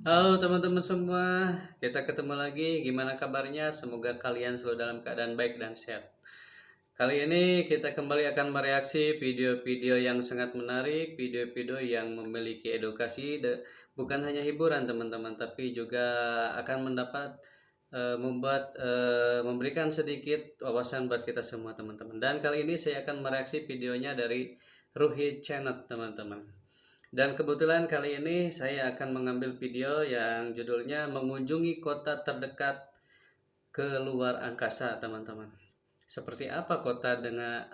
Halo teman-teman semua, kita ketemu lagi. Gimana kabarnya? Semoga kalian selalu dalam keadaan baik dan sehat. Kali ini kita kembali akan mereaksi video-video yang sangat menarik, video-video yang memiliki edukasi, bukan hanya hiburan teman-teman, tapi juga akan memberikan sedikit wawasan buat kita semua teman-teman. Dan kali ini saya akan mereaksi videonya dari Ruhi Channel teman-teman. Dan kebetulan kali ini saya akan mengambil video yang judulnya mengunjungi kota terdekat ke luar angkasa teman-teman. Seperti apa kota dengan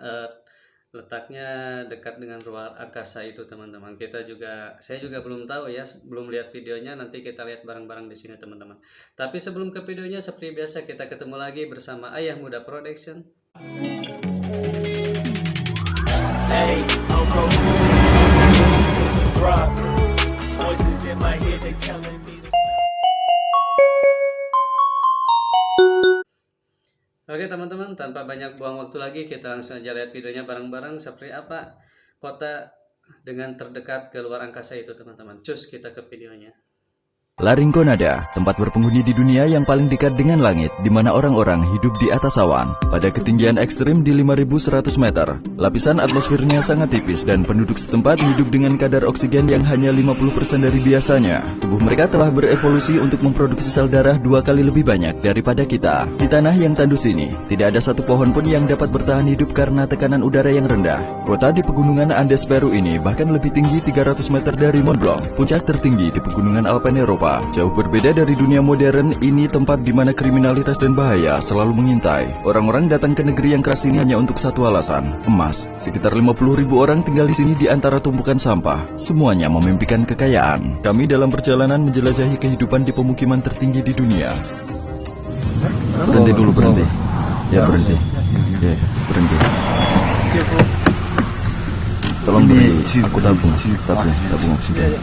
letaknya dekat dengan luar angkasa itu teman-teman. Saya juga belum tahu ya, belum lihat videonya. Nanti kita lihat bareng-bareng di sini teman-teman. Tapi sebelum ke videonya, seperti biasa kita ketemu lagi bersama Ayah Muda Production. Hey, Oke teman-teman, tanpa banyak buang waktu lagi, kita langsung aja lihat videonya bareng-bareng seperti apa kota dengan terdekat ke luar angkasa itu teman-teman. Cus, kita ke videonya. La Rinconada, tempat berpenghuni di dunia yang paling dekat dengan langit, di mana orang-orang hidup di atas awan. Pada ketinggian ekstrim di 5.100 meter, lapisan atmosfernya sangat tipis dan penduduk setempat hidup dengan kadar oksigen yang hanya 50% dari biasanya. Tubuh mereka telah berevolusi untuk memproduksi sel darah 2 kali lebih banyak daripada kita. Di tanah yang tandus ini, tidak ada satu pohon pun yang dapat bertahan hidup karena tekanan udara yang rendah. Kota di pegunungan Andes Peru ini bahkan lebih tinggi 300 meter dari Mont Blanc, puncak tertinggi di pegunungan Alpen Eropa. Jauh berbeda dari dunia modern, ini tempat di mana kriminalitas dan bahaya selalu mengintai. Orang-orang datang ke negeri yang keras ini hanya untuk satu alasan, emas. Sekitar 50.000 orang tinggal di sini di antara tumpukan sampah. Semuanya memimpikan kekayaan. Kami dalam perjalanan menjelajahi kehidupan di pemukiman tertinggi di dunia. Berhenti dulu, berhenti. Ya, berhenti. Ya, berhenti. Tolong berhenti. Aku tabung oksigen.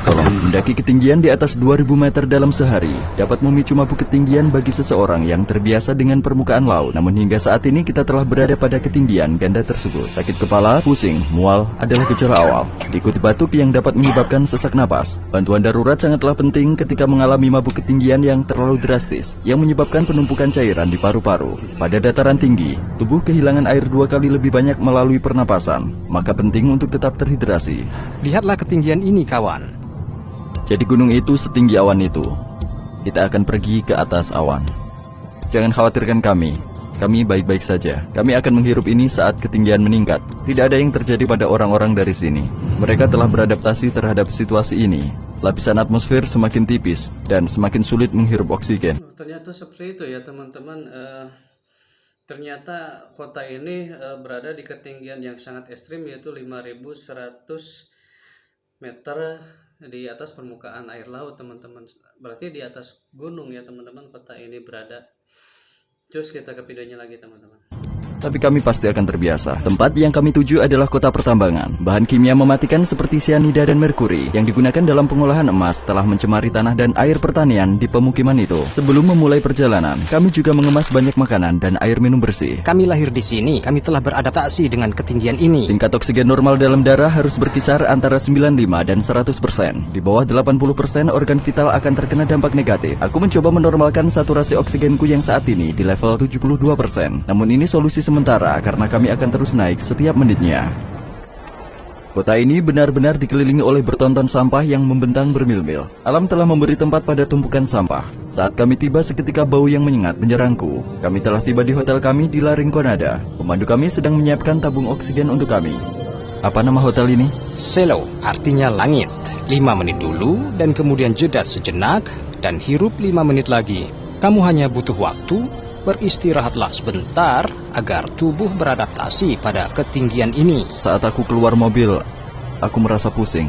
Tolong, mendaki ketinggian di atas 2000 meter dalam sehari dapat memicu mabuk ketinggian bagi seseorang yang terbiasa dengan permukaan laut. Namun hingga saat ini kita telah berada pada ketinggian ganda tersebut. Sakit kepala, pusing, mual adalah gejala awal. Diikuti batuk yang dapat menyebabkan sesak napas. Bantuan darurat sangatlah penting ketika mengalami mabuk ketinggian yang terlalu drastis, yang menyebabkan penumpukan cairan di paru-paru. Pada dataran tinggi, tubuh kehilangan air 2 kali lebih banyak melalui pernapasan. Maka penting untuk tetap terhidrasi. Lihatlah ketinggian ini, kawan. Jadi gunung itu setinggi awan itu. Kita akan pergi ke atas awan. Jangan khawatirkan kami. Kami baik-baik saja. Kami akan menghirup ini saat ketinggian meningkat. Tidak ada yang terjadi pada orang-orang dari sini. Mereka telah beradaptasi terhadap situasi ini. Lapisan atmosfer semakin tipis dan semakin sulit menghirup oksigen. Ternyata seperti itu ya teman-teman. Ternyata kota ini berada di ketinggian yang sangat ekstrim, yaitu 5.100 meter di atas permukaan air laut teman-teman. Berarti di atas gunung ya teman-teman kota ini berada. Terus kita ke videonya lagi teman-teman. Tapi kami pasti akan terbiasa. Tempat yang kami tuju adalah kota pertambangan. Bahan kimia mematikan seperti sianida dan merkuri yang digunakan dalam pengolahan emas telah mencemari tanah dan air pertanian di pemukiman itu. Sebelum memulai perjalanan, kami juga mengemas banyak makanan dan air minum bersih. Kami lahir di sini, kami telah beradaptasi dengan ketinggian ini. Tingkat oksigen normal dalam darah harus berkisar antara 95 dan 100%. Di bawah 80% organ vital akan terkena dampak negatif. Aku mencoba menormalkan saturasi oksigenku yang saat ini di level 72%. Namun ini solusi sementara karena kami akan terus naik setiap menitnya. Kota ini benar-benar dikelilingi oleh bertonton sampah yang membentang bermil-mil. Alam telah memberi tempat pada tumpukan sampah. Saat kami tiba seketika bau yang menyengat menyerangku. Kami telah tiba di hotel kami di La Rinconada. Pemandu kami sedang menyiapkan tabung oksigen untuk kami. Apa nama hotel ini? Selo, artinya langit. 5 menit dulu dan kemudian jeda sejenak dan hirup 5 menit lagi. Kamu hanya butuh waktu, beristirahatlah sebentar agar tubuh beradaptasi pada ketinggian ini. Saat aku keluar mobil, aku merasa pusing.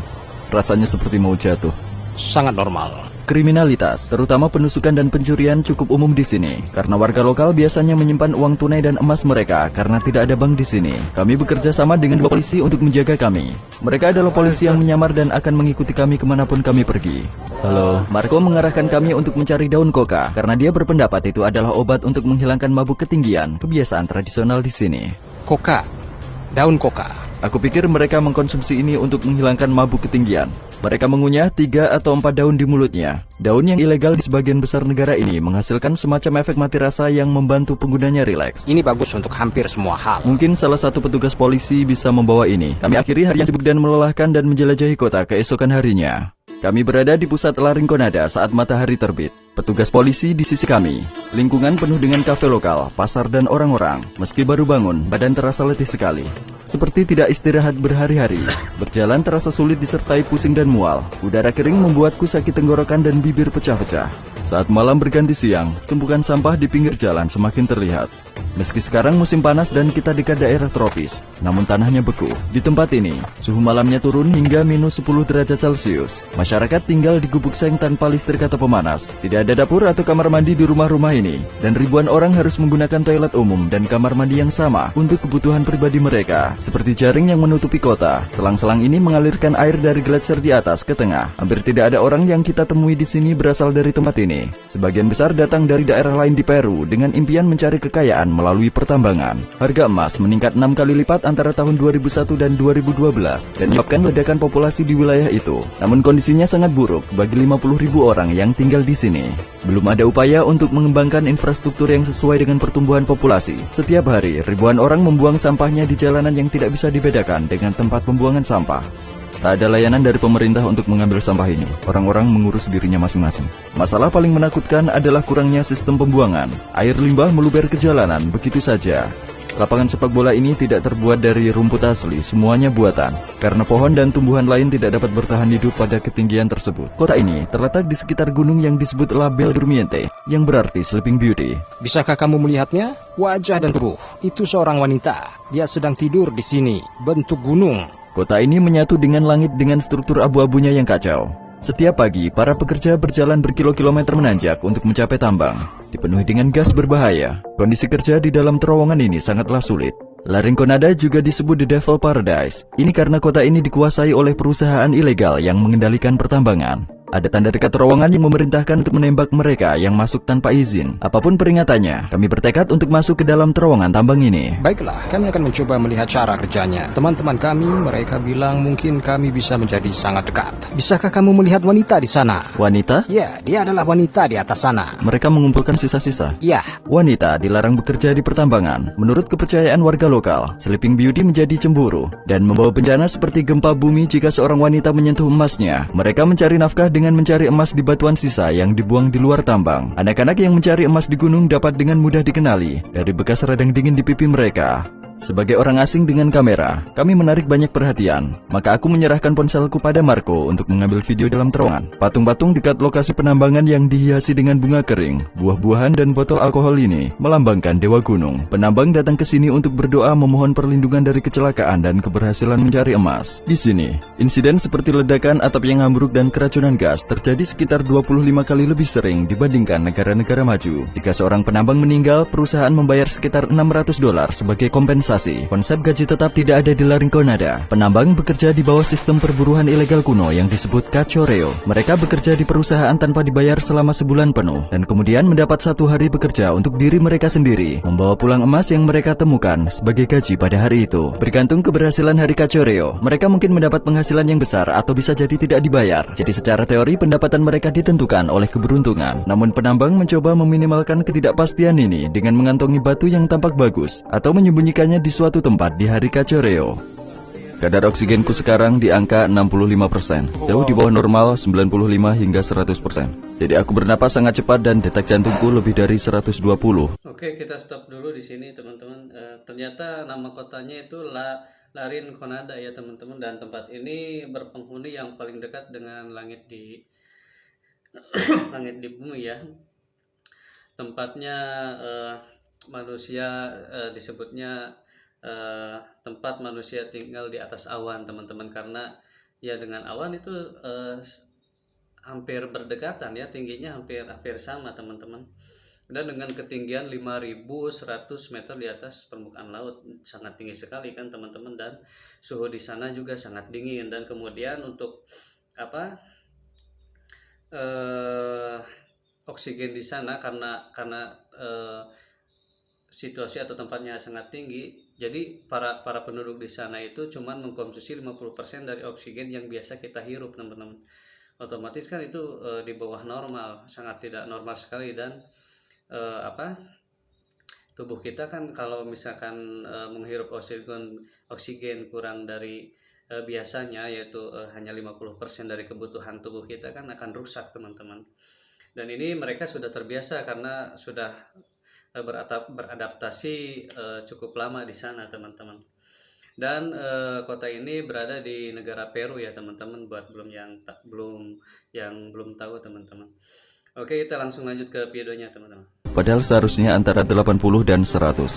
Rasanya seperti mau jatuh. Sangat normal. Kriminalitas, terutama penusukan dan pencurian cukup umum di sini. Karena warga lokal biasanya menyimpan uang tunai dan emas mereka karena tidak ada bank di sini. Kami bekerja sama dengan 2 polisi untuk menjaga kami. Mereka adalah polisi yang menyamar dan akan mengikuti kami kemanapun kami pergi. Halo, Marco mengarahkan kami untuk mencari daun koka karena dia berpendapat itu adalah obat untuk menghilangkan mabuk ketinggian, kebiasaan tradisional di sini. Koka, daun koka. Aku pikir mereka mengkonsumsi ini untuk menghilangkan mabuk ketinggian. Mereka mengunyah 3 atau 4 daun di mulutnya. Daun yang ilegal di sebagian besar negara ini menghasilkan semacam efek mati rasa yang membantu penggunanya rileks. Ini bagus untuk hampir semua hal. Mungkin salah satu petugas polisi bisa membawa ini. Kami akhiri hari yang sibuk dan melelahkan dan menjelajahi kota keesokan harinya. Kami berada di pusat La Rinconada saat matahari terbit. Petugas polisi di sisi kami. Lingkungan penuh dengan kafe lokal, pasar dan orang-orang. Meski baru bangun, badan terasa letih sekali. Seperti tidak istirahat berhari-hari. Berjalan terasa sulit disertai pusing dan mual. Udara kering membuatku sakit tenggorokan dan bibir pecah-pecah. Saat malam berganti siang, tumpukan sampah di pinggir jalan semakin terlihat. Meski sekarang musim panas dan kita dekat daerah tropis, namun tanahnya beku. Di tempat ini, suhu malamnya turun hingga -10 derajat Celcius. Masyarakat tinggal di gubuk seng tanpa listrik atau pemanas. Tidak ada dapur atau kamar mandi di rumah-rumah ini. Dan ribuan orang harus menggunakan toilet umum dan kamar mandi yang sama untuk kebutuhan pribadi mereka. Seperti jaring yang menutupi kota, selang-selang ini mengalirkan air dari gletser di atas ke tengah. Hampir tidak ada orang yang kita temui di sini berasal dari tempat ini. Sebagian besar datang dari daerah lain di Peru dengan impian mencari kekayaan melalui pertambangan. Harga emas meningkat 6 kali lipat antara tahun 2001 dan 2012 dan menyebabkan ledakan populasi di wilayah itu. Namun kondisinya sangat buruk bagi 50.000 orang yang tinggal di sini. Belum ada upaya untuk mengembangkan infrastruktur yang sesuai dengan pertumbuhan populasi. Setiap hari, ribuan orang membuang sampahnya di jalanan yang tidak bisa dibedakan dengan tempat pembuangan sampah. Tak ada layanan dari pemerintah untuk mengambil sampah ini. Orang-orang mengurus dirinya masing-masing. Masalah paling menakutkan adalah kurangnya sistem pembuangan. Air limbah meluber ke jalanan begitu saja. Lapangan sepak bola ini tidak terbuat dari rumput asli, semuanya buatan. Karena pohon dan tumbuhan lain tidak dapat bertahan hidup pada ketinggian tersebut. Kota ini terletak di sekitar gunung yang disebut La Belle Durmiente, yang berarti Sleeping Beauty. Bisakah kamu melihatnya? Wajah dan tubuh. Itu seorang wanita. Dia sedang tidur di sini. Bentuk gunung. Kota ini menyatu dengan langit dengan struktur abu-abunya yang kacau. Setiap pagi, para pekerja berjalan berkilo-kilometer menanjak untuk mencapai tambang. Dipenuhi dengan gas berbahaya. Kondisi kerja di dalam terowongan ini sangatlah sulit. La Rinconada juga disebut The Devil Paradise. Ini karena kota ini dikuasai oleh perusahaan ilegal yang mengendalikan pertambangan. Ada tanda dekat terowongan yang memerintahkan untuk menembak mereka yang masuk tanpa izin. Apapun peringatannya, kami bertekad untuk masuk ke dalam terowongan tambang ini. Baiklah, kami akan mencoba melihat cara kerjanya. Teman-teman kami, mereka bilang mungkin kami bisa menjadi sangat dekat. Bisakah kamu melihat wanita di sana? Wanita? Ya, dia adalah wanita di atas sana. Mereka mengumpulkan sisa-sisa. Ya. Wanita dilarang bekerja di pertambangan. Menurut kepercayaan warga lokal, Sleeping Beauty menjadi cemburu dan membawa bencana seperti gempa bumi jika seorang wanita menyentuh emasnya. Mereka mencari nafkah dengan mencari emas di batuan sisa yang dibuang di luar tambang. Anak-anak yang mencari emas di gunung dapat dengan mudah dikenali dari bekas radang dingin di pipi mereka. Sebagai orang asing dengan kamera, kami menarik banyak perhatian. Maka aku menyerahkan ponselku pada Marco untuk mengambil video dalam terowongan. Patung-patung dekat lokasi penambangan yang dihiasi dengan bunga kering, buah-buahan dan botol alkohol ini melambangkan dewa gunung. Penambang datang ke sini untuk berdoa memohon perlindungan dari kecelakaan dan keberhasilan mencari emas. Di sini, insiden seperti ledakan, atap yang ambruk dan keracunan gas terjadi sekitar 25 kali lebih sering dibandingkan negara-negara maju. Jika seorang penambang meninggal, perusahaan membayar sekitar $600 sebagai kompensasi. Konsep gaji tetap tidak ada di La Rinconada. Penambang bekerja di bawah sistem perburuan ilegal kuno yang disebut Cachorreo. Mereka bekerja di perusahaan tanpa dibayar selama sebulan penuh, dan kemudian mendapat 1 hari bekerja untuk diri mereka sendiri, membawa pulang emas yang mereka temukan sebagai gaji pada hari itu. Bergantung keberhasilan hari Cachorreo, mereka mungkin mendapat penghasilan yang besar atau bisa jadi tidak dibayar. Jadi secara teori pendapatan mereka ditentukan oleh keberuntungan. Namun penambang mencoba meminimalkan ketidakpastian ini dengan mengantongi batu yang tampak bagus atau menyembunyikannya di suatu tempat di hari Cachorreo. Kadar oksigenku sekarang di angka 65%, jauh di bawah normal 95 hingga 100%. Jadi aku bernapas sangat cepat dan detak jantungku lebih dari 120. Oke, kita stop dulu di sini teman-teman. Ternyata nama kotanya itu La Rinconada ya teman-teman, dan tempat ini berpenghuni yang paling dekat dengan langit di langit di bumi ya. Tempatnya manusia disebutnya tempat manusia tinggal di atas awan teman-teman, karena ya dengan awan itu hampir berdekatan ya, tingginya hampir sama teman-teman, dan dengan ketinggian 5.100 meter di atas permukaan laut, sangat tinggi sekali kan teman-teman, dan suhu di sana juga sangat dingin. Dan kemudian untuk oksigen di sana karena situasi atau tempatnya sangat tinggi, Jadi para penduduk di sana itu cuman mengkonsumsi 50% dari oksigen yang biasa kita hirup, teman-teman. Otomatis kan itu di bawah normal, sangat tidak normal sekali. Dan tubuh kita kan kalau misalkan menghirup oksigen kurang dari biasanya, yaitu hanya 50% dari kebutuhan tubuh kita, kan akan rusak, teman-teman. Dan ini mereka sudah terbiasa karena sudah beradaptasi cukup lama di sana, teman-teman. Dan kota ini berada di negara Peru ya, teman-teman, buat yang belum tahu, teman-teman. Oke, kita langsung lanjut ke videonya, teman-teman. Padahal seharusnya antara 80 dan 100.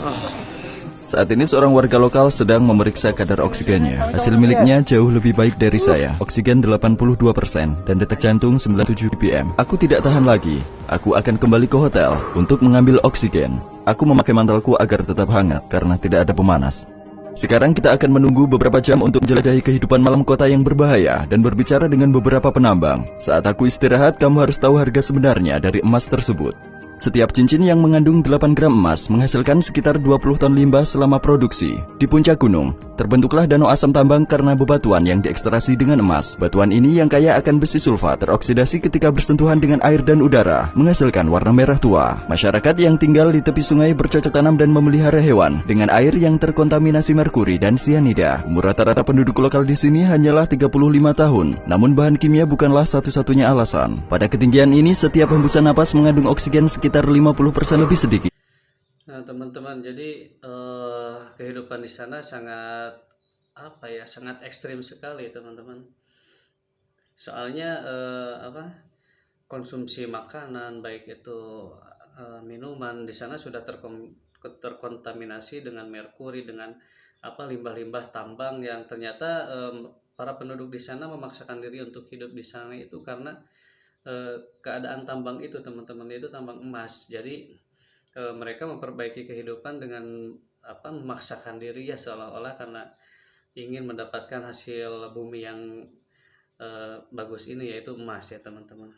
Saat ini seorang warga lokal sedang memeriksa kadar oksigennya. Hasil miliknya jauh lebih baik dari saya. Oksigen 82% dan detak jantung 97 ppm. Aku tidak tahan lagi. Aku akan kembali ke hotel untuk mengambil oksigen. Aku memakai mantelku agar tetap hangat karena tidak ada pemanas. Sekarang kita akan menunggu beberapa jam untuk menjelajahi kehidupan malam kota yang berbahaya dan berbicara dengan beberapa penambang. Saat aku istirahat, kamu harus tahu harga sebenarnya dari emas tersebut. Setiap cincin yang mengandung 8 gram emas menghasilkan sekitar 20 ton limbah selama produksi. Di puncak gunung, terbentuklah danau asam tambang karena bebatuan yang diekstraksi dengan emas. Batuan ini yang kaya akan besi sulfat teroksidasi ketika bersentuhan dengan air dan udara, menghasilkan warna merah tua. Masyarakat yang tinggal di tepi sungai bercocok tanam dan memelihara hewan dengan air yang terkontaminasi merkuri dan sianida. Umur rata-rata penduduk lokal di sini hanyalah 35 tahun. Namun bahan kimia bukanlah satu-satunya alasan. Pada ketinggian ini, setiap hembusan napas mengandung oksigen sekitar 50% lebih sedikit. Nah, teman-teman, jadi kehidupan di sana sangat sangat ekstrim sekali, teman-teman. Soalnya konsumsi makanan, baik itu minuman, di sana sudah terkontaminasi dengan merkuri, dengan limbah-limbah tambang yang ternyata para penduduk di sana memaksakan diri untuk hidup di sana itu karena keadaan tambang itu, teman-teman, itu tambang emas. Jadi mereka memperbaiki kehidupan dengan memaksakan diri ya, seolah-olah karena ingin mendapatkan hasil bumi yang bagus ini, yaitu emas ya, teman-teman.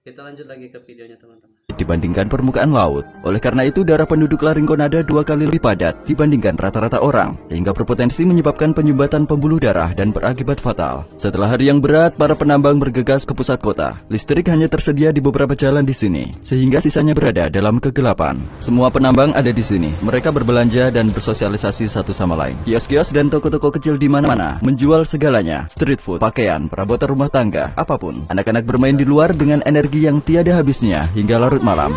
Kita lanjut lagi ke videonya, teman-teman. Dibandingkan permukaan laut. Oleh karena itu, darah penduduk Larinconada 2 kali lebih padat dibandingkan rata-rata orang, sehingga berpotensi menyebabkan penyumbatan pembuluh darah dan berakibat fatal. Setelah hari yang berat, para penambang bergegas ke pusat kota. Listrik hanya tersedia di beberapa jalan di sini, sehingga sisanya berada dalam kegelapan. Semua penambang ada di sini. Mereka berbelanja dan bersosialisasi satu sama lain. Kios-kios dan toko-toko kecil di mana-mana menjual segalanya: street food, pakaian, perabotan rumah tangga, apapun. Anak-anak bermain di luar dengan energi yang tiada habisnya hingga larut malam.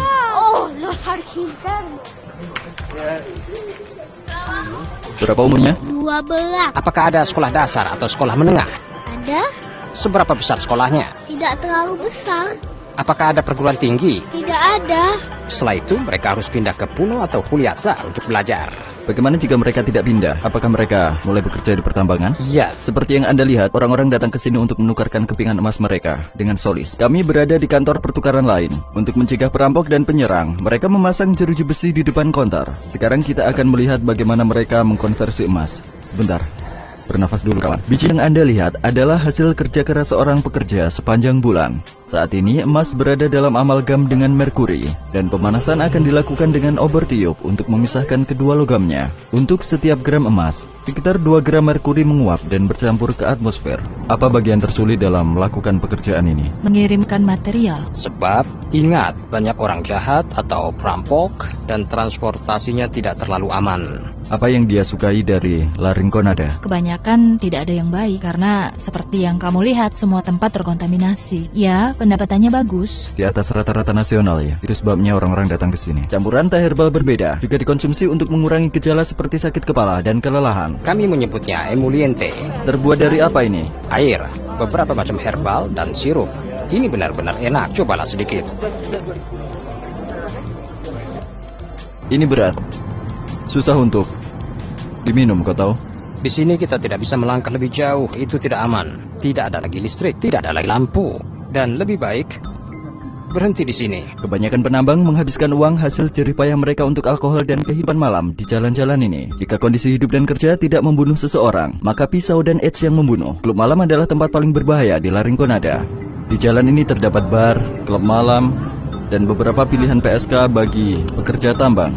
Berapa umurnya? 12. Apakah ada sekolah dasar atau sekolah menengah? Ada? Seberapa besar sekolahnya? Tidak terlalu besar. Apakah ada perguruan tinggi? Tidak ada. Setelah itu mereka harus pindah ke pulau atau kuliasa untuk belajar. Bagaimana jika mereka tidak pindah? Apakah mereka mulai bekerja di pertambangan? Iya. Seperti yang Anda lihat, orang-orang datang ke sini untuk menukarkan kepingan emas mereka dengan solis. Kami berada di kantor pertukaran lain. Untuk mencegah perampok dan penyerang, mereka memasang jeruji besi di depan konter. Sekarang kita akan melihat bagaimana mereka mengkonversi emas. Sebentar. Bernafas dulu, kawan. Biji yang Anda lihat adalah hasil kerja keras seorang pekerja sepanjang bulan. Saat ini emas berada dalam amalgam dengan merkuri, dan pemanasan akan dilakukan dengan obor tiup untuk memisahkan kedua logamnya. Untuk setiap gram emas, sekitar 2 gram merkuri menguap dan bercampur ke atmosfer. Apa bagian tersulit dalam melakukan pekerjaan ini? Mengirimkan material. Sebab, ingat, banyak orang jahat atau perampok dan transportasinya tidak terlalu aman. Apa yang dia sukai dari Larinconada? Kebanyakan tidak ada yang baik karena seperti yang kamu lihat semua tempat terkontaminasi. Ya, pendapatannya bagus. Di atas rata-rata nasional ya. Itu sebabnya orang-orang datang ke sini. Campuran teh herbal berbeda juga dikonsumsi untuk mengurangi gejala seperti sakit kepala dan kelelahan. Kami menyebutnya emoliente. Terbuat dari apa ini? Air, beberapa macam herbal dan sirup. Ini benar-benar enak. Cobalah sedikit. Ini berat. Susah untuk diminum, kau tahu? Di sini kita tidak bisa melangkah lebih jauh. Itu tidak aman. Tidak ada lagi listrik, tidak ada lagi lampu. Dan lebih baik berhenti di sini. Kebanyakan penambang menghabiskan uang hasil jerih payah mereka untuk alkohol dan kehidupan malam di jalan-jalan ini. Jika kondisi hidup dan kerja tidak membunuh seseorang, maka pisau dan AIDS yang membunuh. Klub malam adalah tempat paling berbahaya di Larinconada. Di jalan ini terdapat bar, klub malam, dan beberapa pilihan PSK bagi pekerja tambang.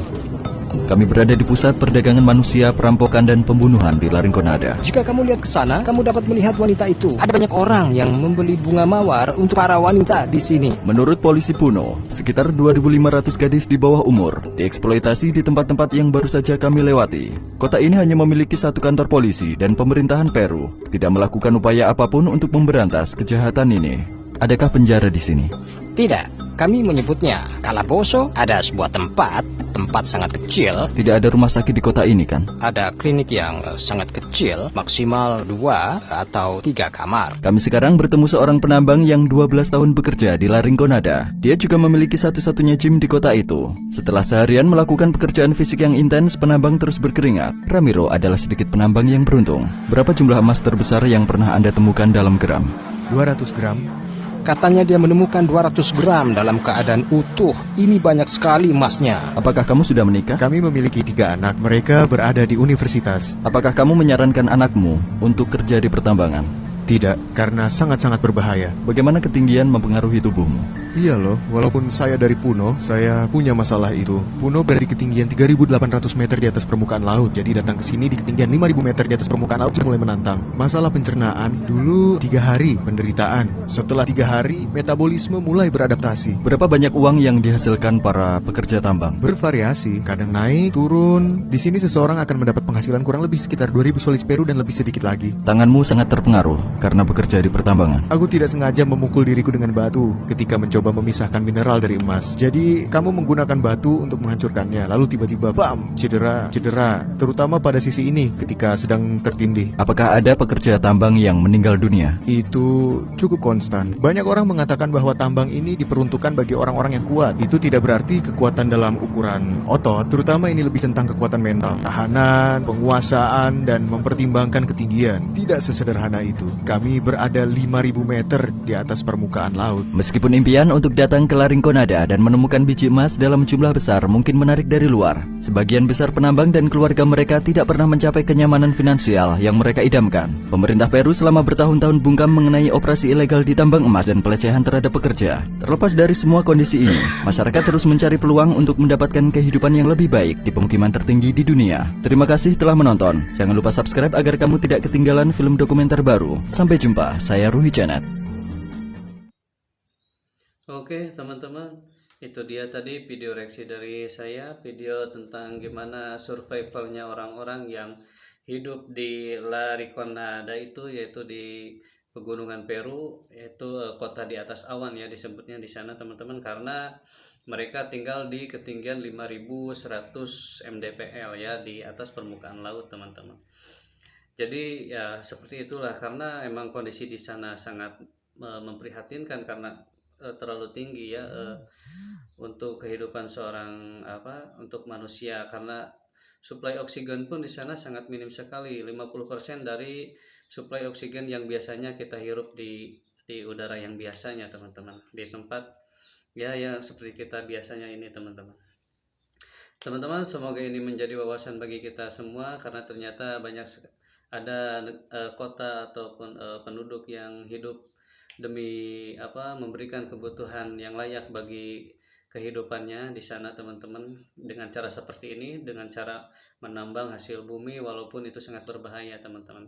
Kami berada di pusat perdagangan manusia, perampokan, dan pembunuhan di Larinconada. Jika kamu lihat ke sana, kamu dapat melihat wanita itu. Ada banyak orang yang membeli bunga mawar untuk para wanita di sini. Menurut polisi Puno, sekitar 2.500 gadis di bawah umur dieksploitasi di tempat-tempat yang baru saja kami lewati. Kota ini hanya memiliki satu kantor polisi dan pemerintahan Peru tidak melakukan upaya apapun untuk memberantas kejahatan ini. Adakah penjara di sini? Tidak, kami menyebutnya Calabozo. Ada sebuah tempat sangat kecil. Tidak ada rumah sakit di kota ini kan? Ada klinik yang sangat kecil, maksimal 2 atau 3 kamar. Kami sekarang bertemu seorang penambang yang 12 tahun bekerja di Larinconada. Dia juga memiliki satu-satunya gym di kota itu. Setelah seharian melakukan pekerjaan fisik yang intens, penambang terus berkeringat. Ramiro adalah sedikit penambang yang beruntung. Berapa jumlah emas terbesar yang pernah Anda temukan dalam gram? 200 gram. Katanya dia menemukan 200 gram dalam keadaan utuh. Ini banyak sekali emasnya. Apakah kamu sudah menikah? Kami memiliki 3 anak. Mereka berada di universitas. Apakah kamu menyarankan anakmu untuk kerja di pertambangan? Tidak, karena sangat-sangat berbahaya. Bagaimana ketinggian mempengaruhi tubuhmu? Iya loh, walaupun saya dari Puno, saya punya masalah itu. Puno berada di ketinggian 3.800 meter di atas permukaan laut. Jadi datang ke sini di ketinggian 5.000 meter di atas permukaan laut sudah mulai menantang. Masalah pencernaan, dulu 3 hari penderitaan. Setelah 3 hari, metabolisme mulai beradaptasi. Berapa banyak uang yang dihasilkan para pekerja tambang? Bervariasi, kadang naik, turun. Di sini seseorang akan mendapat penghasilan kurang lebih sekitar 2.000 soles Peru dan lebih sedikit lagi. Tanganmu sangat terpengaruh karena bekerja di pertambangan. Aku tidak sengaja memukul diriku dengan batu ketika mencoba memisahkan mineral dari emas. Jadi, kamu menggunakan batu untuk menghancurkannya. Lalu tiba-tiba, bam, cedera. Terutama pada sisi ini ketika sedang tertindih. Apakah ada pekerja tambang yang meninggal dunia? Itu cukup konstan. Banyak orang mengatakan bahwa tambang ini diperuntukkan bagi orang-orang yang kuat. Itu tidak berarti kekuatan dalam ukuran otot. Terutama ini lebih tentang kekuatan mental. Tahanan, penguasaan, dan mempertimbangkan ketinggian. Tidak sesederhana itu. Kami berada 5.000 meter di atas permukaan laut. Meskipun impian untuk datang ke Larinconada dan menemukan biji emas dalam jumlah besar mungkin menarik dari luar, sebagian besar penambang dan keluarga mereka tidak pernah mencapai kenyamanan finansial yang mereka idamkan. Pemerintah Peru selama bertahun-tahun bungkam mengenai operasi ilegal di tambang emas dan pelecehan terhadap pekerja. Terlepas dari semua kondisi ini, masyarakat terus mencari peluang untuk mendapatkan kehidupan yang lebih baik di pemukiman tertinggi di dunia. Terima kasih telah menonton. Jangan lupa subscribe agar kamu tidak ketinggalan film dokumenter baru. Sampai jumpa, saya Ruhi Janet. Oke teman-teman, itu dia tadi video reaksi dari saya, video tentang gimana survivalnya orang-orang yang hidup di Larinconada itu, yaitu di pegunungan Peru, yaitu kota di atas awan ya disebutnya di sana teman-teman, karena mereka tinggal di ketinggian 5.100 mdpl ya di atas permukaan laut teman-teman. Jadi ya seperti itulah, karena emang kondisi di sana sangat memprihatinkan karena terlalu tinggi ya untuk kehidupan seorang untuk manusia, karena suplai oksigen pun di sana sangat minim sekali. 50% dari suplai oksigen yang biasanya kita hirup di udara yang biasanya teman-teman, di tempat ya yang seperti kita biasanya ini teman-teman. Teman-teman, semoga ini menjadi wawasan bagi kita semua, karena ternyata banyak ada kota ataupun penduduk yang hidup demi memberikan kebutuhan yang layak bagi kehidupannya di sana teman-teman, dengan cara seperti ini, dengan cara menambang hasil bumi walaupun itu sangat berbahaya teman-teman.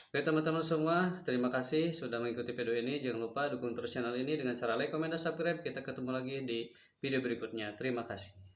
Oke teman-teman semua, terima kasih sudah mengikuti video ini. Jangan lupa dukung terus channel ini dengan cara like, komen, dan subscribe. Kita ketemu lagi di video berikutnya. Terima kasih.